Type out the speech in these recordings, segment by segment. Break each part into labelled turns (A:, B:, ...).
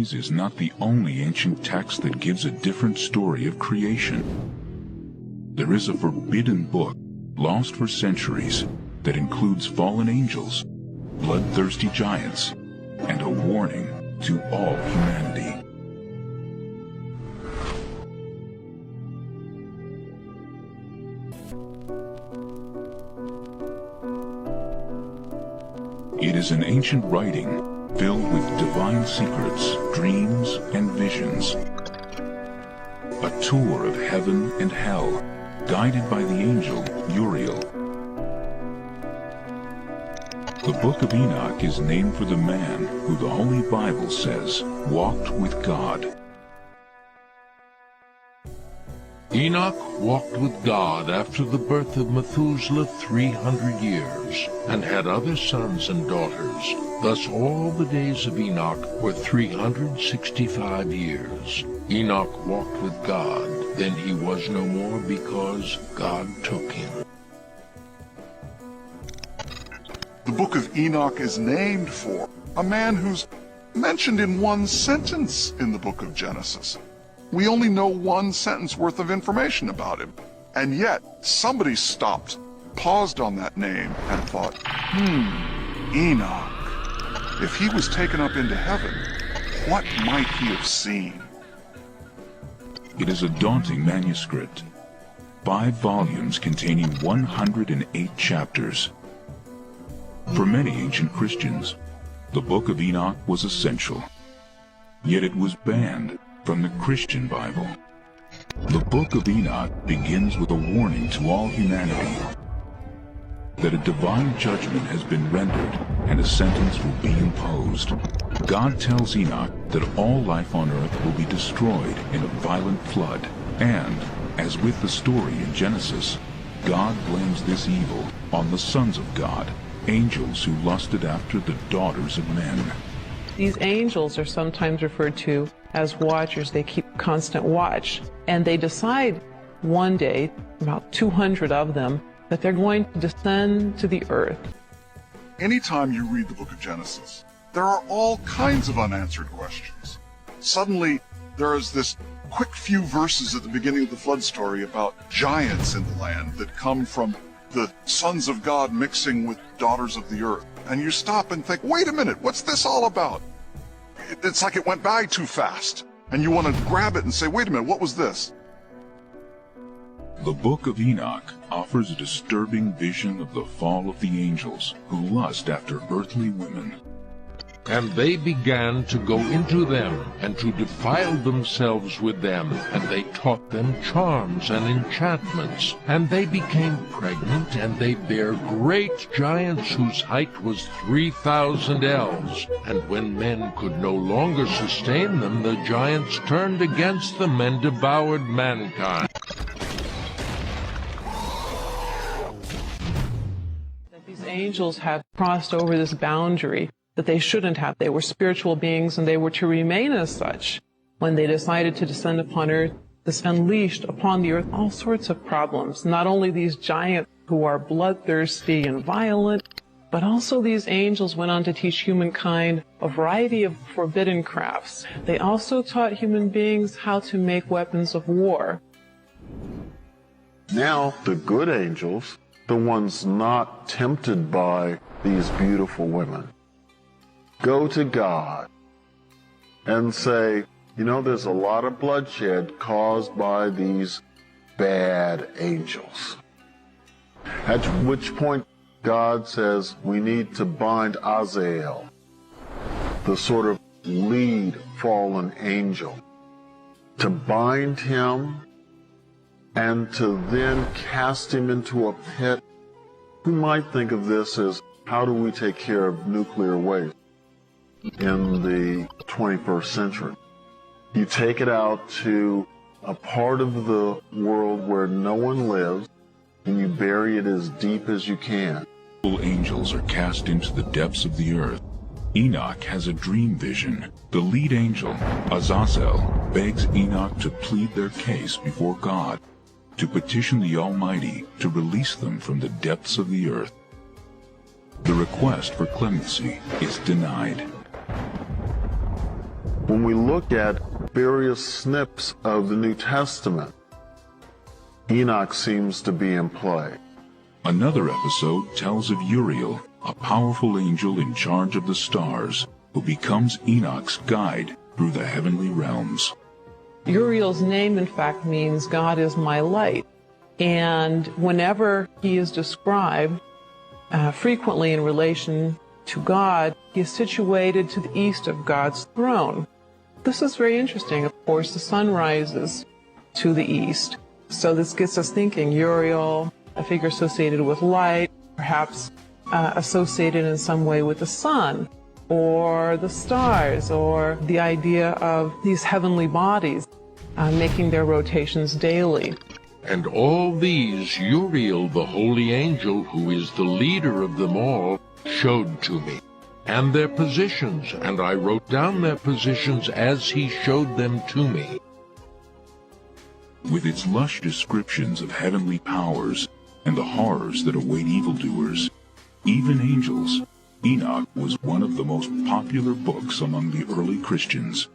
A: Genesis is not the only ancient text that gives a different story of creation. There is a forbidden book, lost for centuries, that includes fallen angels, bloodthirsty giants, and a warning to all humanity. It is an ancient writing filled with divine secrets, dreams, and visions. A tour of heaven and hell, guided by the angel Uriel. The Book of Enoch is named for the man who the Holy Bible says walked with God.
B: Enoch walked with God after the birth of Methuselah 300 years, and had other sons and daughters. Thus all the days of Enoch were 365 years. Enoch walked with God, then he was no more because God took him.
C: The book of Enoch is named for a man who's mentioned in one sentence in the book of Genesis. We only know one sentence worth of information about him. And yet, somebody stopped, paused on that name, and thought, Enoch. If he was taken up into heaven, what might he have seen?
A: It is a daunting manuscript. 5 volumes containing 108 chapters. For many ancient Christians, the Book of Enoch was essential. Yet it was banned from the Christian Bible. The Book of Enoch begins with a warning to all humanity that a divine judgment has been rendered and a sentence will be imposed. God tells Enoch that all life on earth will be destroyed in a violent flood, and, as with the story in Genesis, God blames this evil on the sons of God, angels who lusted after the daughters of men.
D: These angels are sometimes referred to as watchers. They keep constant watch, and they decide one day, about 200 of them, that they're going to descend to the earth.
C: Anytime you read the book of Genesis, there are all kinds of unanswered questions. Suddenly, there is this quick few verses at the beginning of the flood story about giants in the land that come from the sons of God mixing with daughters of the earth. And you stop and think, wait a minute, what's this all about? It's like it went by too fast. And you want to grab it and say, wait a minute, what was this?
A: The Book of Enoch offers a disturbing vision of the fall of the angels who lust after earthly women.
B: And they began to go into them, and to defile themselves with them, and they taught them charms and enchantments. And they became pregnant, and they bare great giants whose height was 3,000 ells. And when men could no longer sustain them, the giants turned against them and devoured mankind.
D: That these angels have crossed over this boundary that they shouldn't have. They were spiritual beings, and they were to remain as such. When they decided to descend upon earth, this unleashed upon the earth all sorts of problems. Not only these giants who are bloodthirsty and violent, but also these angels went on to teach humankind a variety of forbidden crafts. They also taught human beings how to make weapons of war.
E: Now, the good angels, the ones not tempted by these beautiful women, go to God and say, you know, there's a lot of bloodshed caused by these bad angels. At which point God says we need to bind Azazel, the sort of lead fallen angel, to bind him and to then cast him into a pit. We might think of this as, how do we take care of nuclear waste in the 21st century? You take it out to a part of the world where no one lives, and you bury it as deep as you can.
A: Angels are cast into the depths of the earth. Enoch has a dream vision. The lead angel, Azazel, begs Enoch to plead their case before God, to petition the Almighty to release them from the depths of the earth. The request for clemency is denied.
E: When we look at various snips of the New Testament, Enoch seems to be in play.
A: Another episode tells of Uriel, a powerful angel in charge of the stars, who becomes Enoch's guide through the heavenly realms.
D: Uriel's name, in fact, means God is my light. And whenever he is described, frequently in relation to God, he is situated to the east of God's throne. This is very interesting. Of course, the sun rises to the east. So this gets us thinking, Uriel, a figure associated with light, perhaps associated in some way with the sun, or the stars, or the idea of these heavenly bodies making their rotations daily.
B: And all these Uriel, the holy angel, who is the leader of them all, showed to me, and their positions, and I wrote down their positions as he showed them to me.
A: With its lush descriptions of heavenly powers and the horrors that await evildoers, even angels, Enoch was one of the most popular books among the early Christians.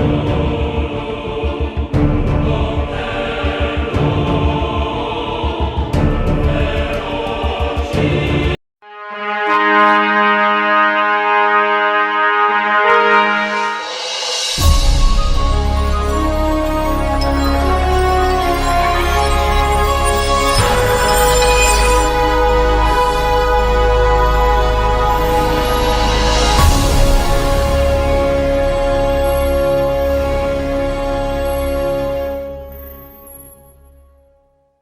C: Bye.